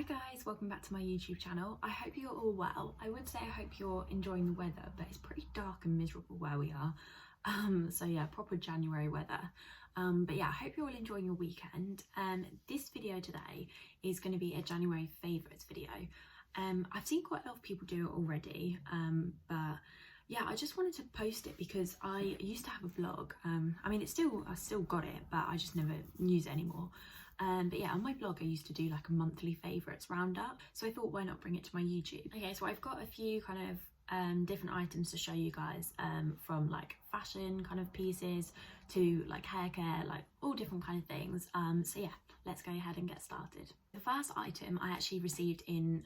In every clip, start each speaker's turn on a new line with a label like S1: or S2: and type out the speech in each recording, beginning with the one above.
S1: Hi guys, welcome back to my YouTube channel. I hope you're all well. I would say I hope you're enjoying the weather, but it's pretty dark and miserable where we are. So yeah, proper January weather. But yeah, I hope you're all enjoying your weekend. This video today is going to be a January favourites video. I've seen quite a lot of people do it already, but yeah, I just wanted to post it because I used to have a blog. I mean, I still got it, but I just never use it anymore. But yeah, on my blog I used to do like a monthly favourites roundup, so I thought why not bring it to my YouTube. Okay, so I've got a few kind of different items to show you guys, from like fashion kind of pieces to like hair care, like all different kind of things. So yeah, let's go ahead and get started. The first item I actually received in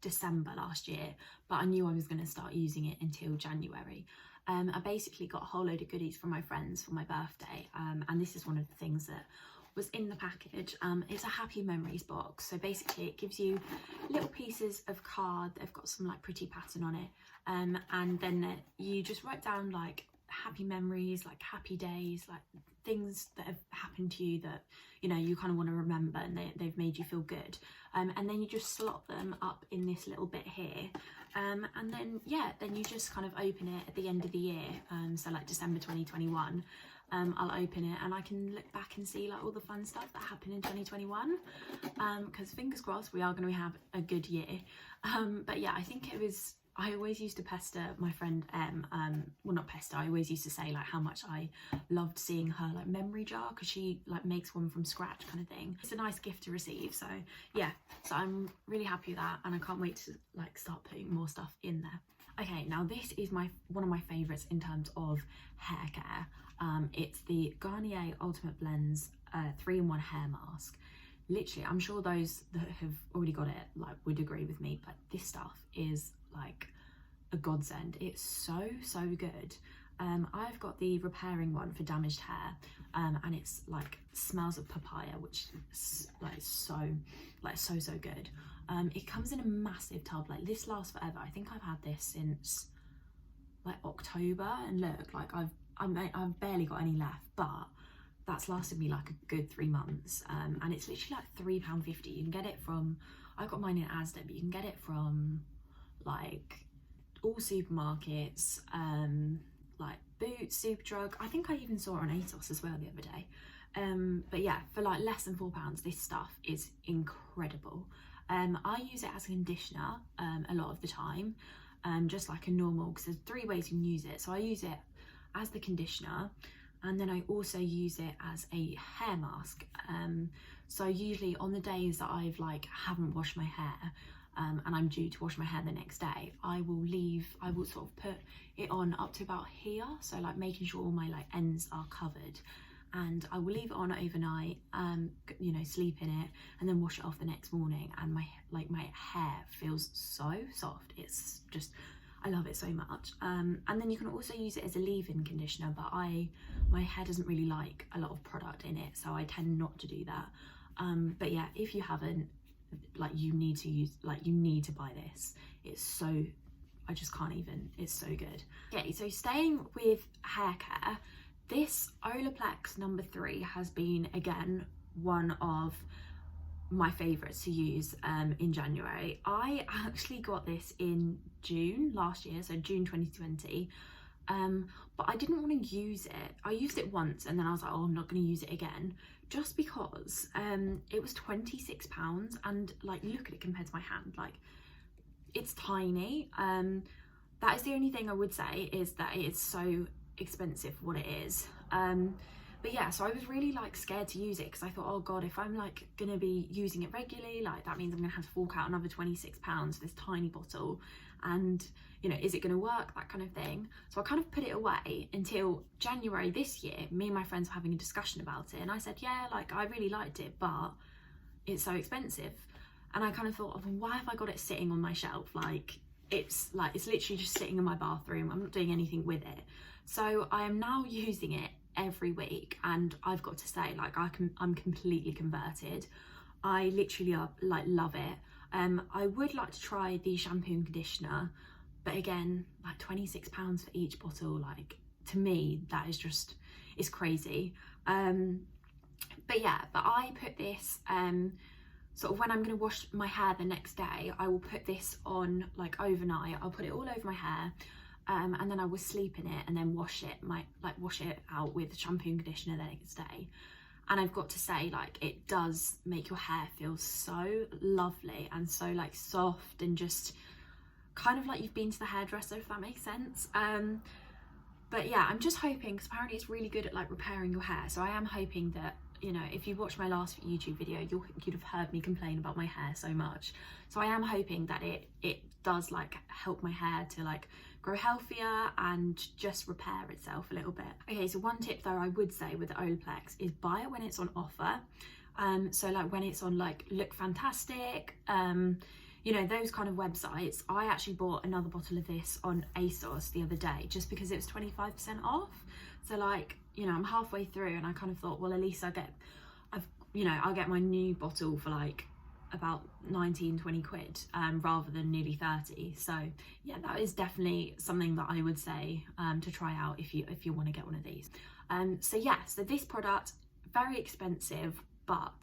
S1: December last year, but I knew I was going to start using it until January. I basically got a whole load of goodies from my friends for my birthday, and this is one of the things that was in the package. It's a happy memories box, so basically it gives you little pieces of card. They've got some like pretty pattern on it, and then you just write down like happy memories, like happy days, like things that have happened to you that you know you kind of want to remember and they've made you feel good, and then you just slot them up in this little bit here, and then yeah, then you just kind of open it at the end of the year, so like December 2021. I'll open it and I can look back and see like all the fun stuff that happened in 2021, because fingers crossed we are going to have a good year. But yeah, I think I always used to pester my friend well, not pester, I always used to say like how much I loved seeing her like memory jar, because she like makes one from scratch kind of thing. It's a nice gift to receive, so yeah, so I'm really happy with that and I can't wait to like start putting more stuff in there. Okay, now this is one of my favourites in terms of hair care. It's the Garnier Ultimate Blends 3-in-1 hair mask. Literally, I'm sure those that have already got it like would agree with me, but this stuff is like a godsend. It's so good. I've got the repairing one for damaged hair, and it's like smells of papaya, which is like so good. It comes in a massive tub. Like this lasts forever. I think I've had this since like October, and look, like I've barely got any left, but that's lasted me like a good 3 months, and it's literally like £3.50. You can get it from, I got mine in Asda, but you can get it from like all supermarkets, like Boots, Superdrug. I think I even saw it on ASOS as well the other day. But yeah, for like less than £4, this stuff is incredible. I use it as a conditioner a lot of the time, just like a normal, because there's 3 ways you can use it. So I use it as the conditioner, and then I also use it as a hair mask. So usually on the days that I've like haven't washed my hair, and I'm due to wash my hair the next day, I will sort of put it on up to about here, so like making sure all my like ends are covered, and I will leave it on overnight, you know, sleep in it, and then wash it off the next morning, and my hair feels so soft. It's just, I love it so much. And then you can also use it as a leave-in conditioner, but my hair doesn't really like a lot of product in it, so I tend not to do that. But yeah, if you haven't, like you need to buy this. It's so, I just can't even, it's so good. Okay, so staying with hair care, this Olaplex number 3 has been again one of my favourites to use in January. I actually got this in June last year, so June 2020, but I didn't want to use it. I used it once and then I was like, oh, I'm not going to use it again, just because it was £26, and like look at it compared to my hand, like it's tiny. That is the only thing I would say, is that it is so expensive for what it is. But yeah, so I was really like scared to use it, because I thought, oh god, if I'm like gonna be using it regularly, like that means I'm gonna have to fork out another £26 for this tiny bottle, and you know, is it gonna work, that kind of thing. So I kind of put it away until January this year. Me and my friends were having a discussion about it, and I said, yeah, like I really liked it, but it's so expensive. And I kind of thought, oh, why have I got it sitting on my shelf? Like it's literally just sitting in my bathroom, I'm not doing anything with it. So I am now using it every week, and I've got to say, like I'm completely converted. I literally like love it. I would like to try the shampoo and conditioner, but again, like £26 for each bottle, like to me that is just, it's crazy. But yeah, but I put this sort of when I'm going to wash my hair the next day, I will put this on like overnight. I'll put it all over my hair, and then I will sleep in it and then wash it out with shampoo and conditioner the next day. And I've got to say, like, it does make your hair feel so lovely and so like soft and just kind of like you've been to the hairdresser, if that makes sense. But yeah, I'm just hoping, because apparently it's really good at like repairing your hair, so I am hoping that, you know, if you watched my last YouTube video, you'd have heard me complain about my hair so much. So I am hoping that it does like help my hair to like grow healthier and just repair itself a little bit. Okay, so one tip though I would say with the Olaplex is buy it when it's on offer. So like when it's on like Look Fantastic, you know, those kind of websites. I actually bought another bottle of this on ASOS the other day just because it was 25% off. So like, you know, I'm halfway through and I kind of thought, well, at least I'll get my new bottle for like about 19-20 quid rather than nearly 30. So yeah, that is definitely something that I would say to try out if you want to get one of these. So yeah, so this product, very expensive, but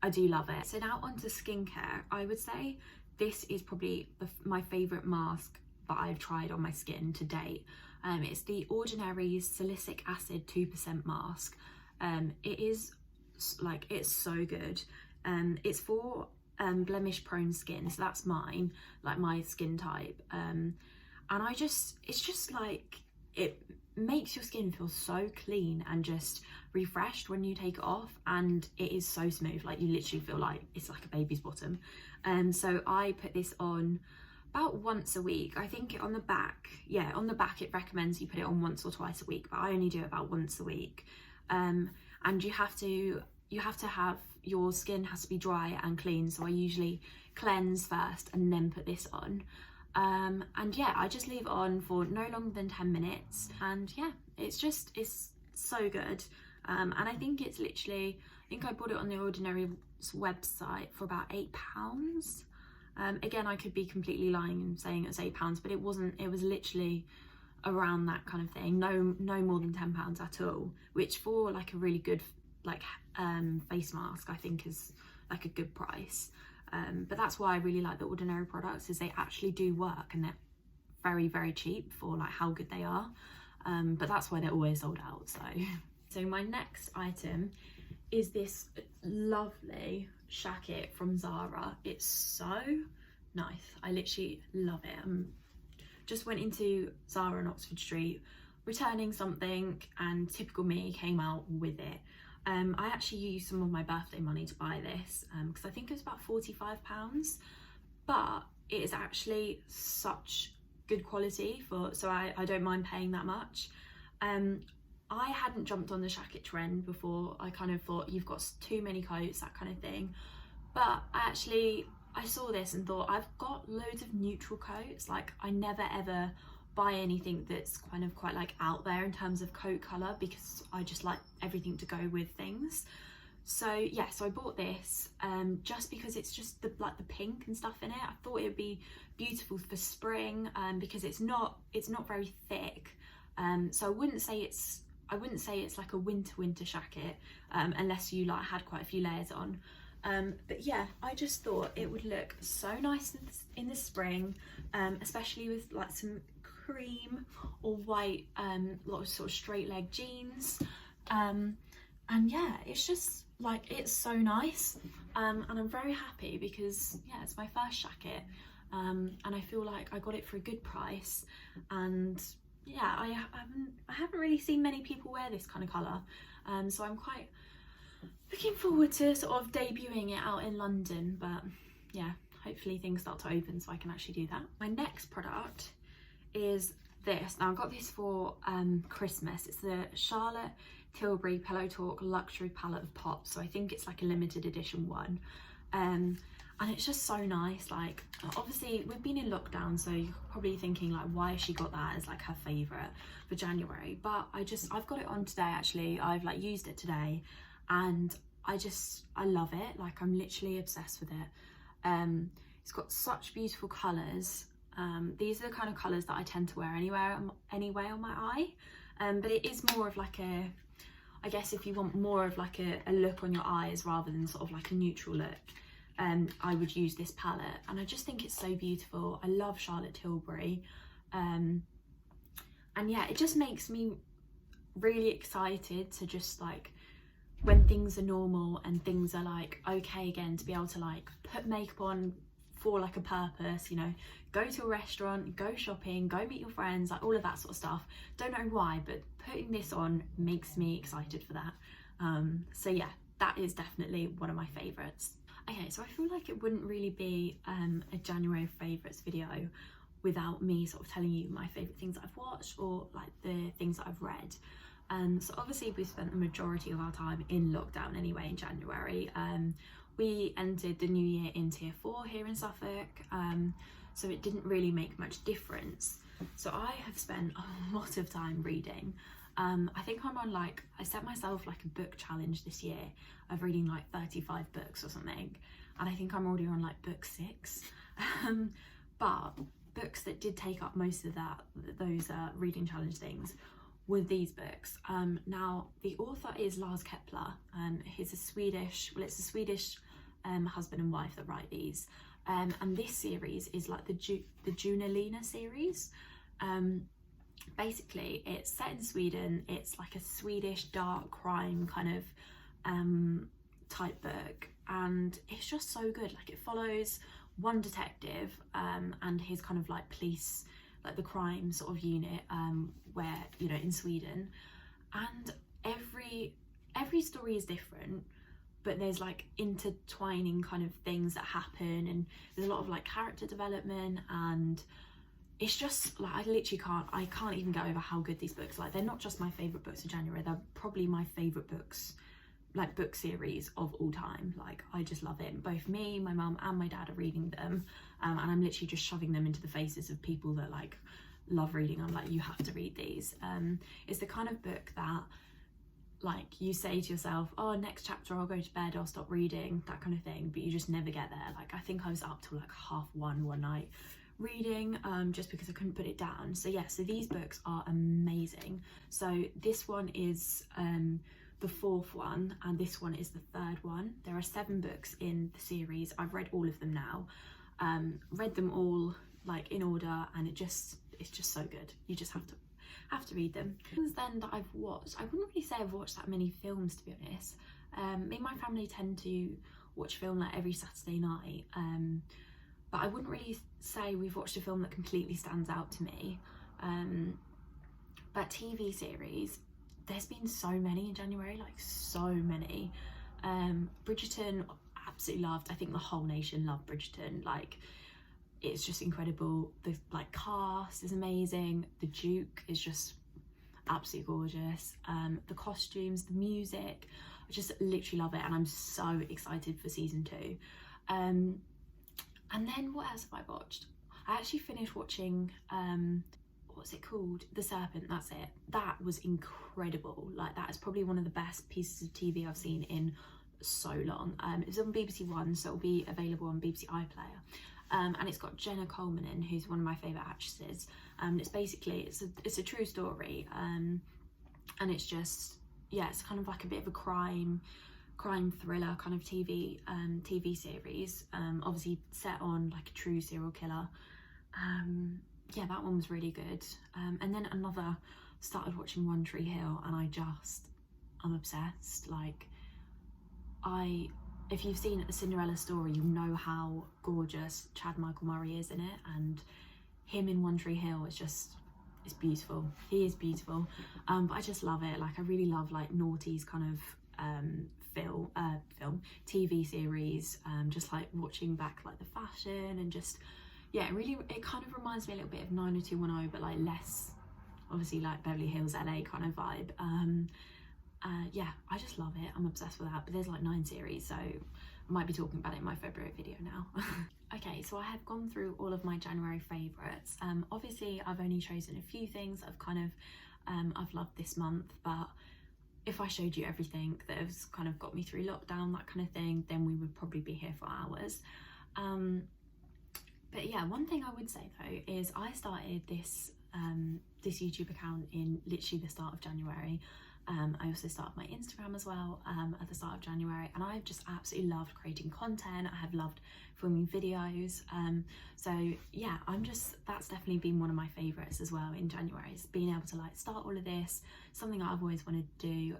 S1: I do love it. So now onto skincare. I would say this is probably my favourite mask that I've tried on my skin to date. It's the Ordinary Salicylic Acid 2% mask. It is like, it's so good. It's for blemish prone skin, so that's mine, like my skin type. And it's just like, it makes your skin feel so clean and just refreshed when you take it off, and it is so smooth, like you literally feel like it's like a baby's bottom. So I put this on about once a week. I think on the back it recommends you put it on once or twice a week, but I only do it about once a week. And you have to have, your skin has to be dry and clean, so I usually cleanse first and then put this on. And yeah, I just leave it on for no longer than 10 minutes, and yeah, it's so good. And I think it's literally, I think I bought it on the Ordinary website for about £8. Again, I could be completely lying and saying it was £8, but it wasn't. It was literally around that kind of thing. No more than £10 at all, which for like a really good like face mask, I think is like a good price. But that's why I really like the Ordinary products, is they actually do work and they're very, very cheap for like how good they are. But that's why they're always sold out. So my next item is this lovely shacket from Zara. It's so nice. I literally love it. Just went into Zara on Oxford Street returning something, and typical me came out with it. I actually used some of my birthday money to buy this because I think it was about £45, but it is actually such good quality so I don't mind paying that much. I hadn't jumped on the shacket trend before. I kind of thought you've got too many coats, that kind of thing. But I saw this and thought, I've got loads of neutral coats. Like, I never ever buy anything that's kind of quite like out there in terms of coat colour, because I just like everything to go with things. So yeah, so I bought this just because it's just the pink and stuff in it. I thought it would be beautiful for spring because it's not very thick. So I wouldn't say it's like a winter shacket unless you like had quite a few layers on. But yeah, I just thought it would look so nice in the spring, especially with like some cream or white lot of sort of straight leg jeans. And yeah, it's just like, it's so nice. And I'm very happy because yeah, it's my first shacket. And I feel like I got it for a good price. And yeah, I haven't really seen many people wear this kind of colour, so I'm quite looking forward to sort of debuting it out in London. But yeah, hopefully things start to open so I can actually do that. My next product is this. Now I got this for Christmas. It's the Charlotte Tilbury Pillow Talk Luxury Palette of Pops, so I think it's like a limited edition one. And it's just so nice. Like, obviously we've been in lockdown, so you're probably thinking like, why has she got that as like her favourite for January? But I've got it on today actually. I've like used it today and I love it. Like, I'm literally obsessed with it. It's got such beautiful colours. These are the kind of colours that I tend to wear anyway on my eye. But it is more of like I guess if you want more of like a look on your eyes rather than sort of like a neutral look. I would use this palette, and I just think it's so beautiful. I love Charlotte Tilbury, and yeah, it just makes me really excited to just like, when things are normal and things are like okay again, to be able to like put makeup on for like a purpose, you know, go to a restaurant, go shopping, go meet your friends, like all of that sort of stuff. Don't know why, but putting this on makes me excited for that. So yeah, that is definitely one of my favorites. Okay, so I feel like it wouldn't really be a January favorites video without me sort of telling you my favorite things that I've watched, or like the things that I've read. So obviously we spent the majority of our time in lockdown anyway in January. We entered the new year in tier 4 here in Suffolk, so it didn't really make much difference. So I have spent a lot of time reading. I think I'm on like, I set myself like a book challenge this year of reading like 35 books or something, and I think I'm already on like book 6. But books that did take up most of those reading challenge things were these books. Now the author is Lars Kepler. He's a Swedish, well, it's a Swedish husband and wife that write these, and this series is like the Junalina series. Basically it's set in Sweden. It's like a Swedish dark crime kind of type book, and it's just so good. Like it follows one detective and his kind of like police, like the crime sort of unit, where, you know, in Sweden, and every story is different, but there's like intertwining kind of things that happen, and there's a lot of like character development, and it's just like, I can't even get over how good these books are. Like, they're not just my favorite books of January, they're probably my favorite books, like book series of all time. Like I just love it. Both me, my mum and my dad are reading them, and I'm literally just shoving them into the faces of people that like love reading. I'm like, you have to read these. It's the kind of book that like you say to yourself, oh, next chapter I'll go to bed, I'll stop reading, that kind of thing, but you just never get there. Like I think I was up till like 1:30 one night reading, just because I couldn't put it down. So yeah, so these books are amazing. So this one is the 4th one, and this one is the 3rd one. There are 7 books in the series. I've read all of them now, read them all like in order, and it's just so good. You just have to read them. Things then that I've watched, I wouldn't really say I've watched that many films, to be honest. Me and my family tend to watch film like every Saturday night, but I wouldn't really say we've watched a film that completely stands out to me. But TV series, there's been so many in January, like so many. Bridgerton, absolutely loved. I think the whole nation loved Bridgerton. Like it's just incredible. The like cast is amazing. The Duke is just absolutely gorgeous. The costumes, the music, I just literally love it, and I'm so excited for season 2. And then what else have I watched? I actually finished watching what's it called? The Serpent, that's it. That was incredible. Like that is probably one of the best pieces of TV I've seen in so long. It was on BBC One, so it'll be available on BBC iPlayer. And it's got Jenna Coleman in, who's one of my favourite actresses. It's basically, it's a true story, and it's just, yeah, it's kind of like a bit of a crime thriller kind of TV series, obviously set on like a true serial killer. Yeah, that one was really good. And then started watching One Tree Hill, and I'm obsessed. Like if you've seen The Cinderella Story, you'll know how gorgeous Chad Michael Murray is in it, and him in One Tree Hill is just, it's beautiful. He is beautiful. But I just love it. Like I really love like noughties kind of film TV series, just like watching back like the fashion, and just, yeah, it kind of reminds me a little bit of 90210, but like less, obviously, like Beverly Hills LA kind of vibe. Yeah, I just love it. I'm obsessed with that. But there's like 9 series, so I might be talking about it in my February video now. Okay, so I have gone through all of my January favorites. Obviously I've only chosen a few things I've kind of I've loved this month, but if I showed you everything that has kind of got me through lockdown, that kind of thing, then we would probably be here for hours. But yeah, one thing I would say though is I started this YouTube account in literally the start of January. I also started my Instagram as well at the start of January, and I've just absolutely loved creating content. I have loved filming videos, so yeah, that's definitely been one of my favorites as well in January, is being able to like start all of this, something I've always wanted to do.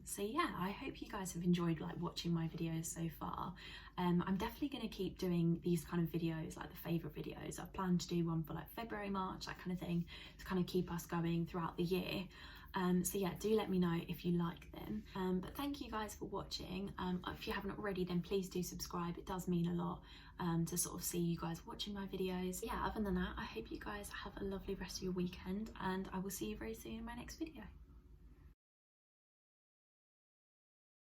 S1: So yeah, I hope you guys have enjoyed like watching my videos so far. I'm definitely going to keep doing these kind of videos, like the favourite videos. I've planned to do one for like February, March, that kind of thing, to kind of keep us going throughout the year. So yeah, do let me know if you like them. But thank you guys for watching. If you haven't already, then please do subscribe. It does mean a lot to sort of see you guys watching my videos. Yeah, other than that, I hope you guys have a lovely rest of your weekend, and I will see you very soon in my next video.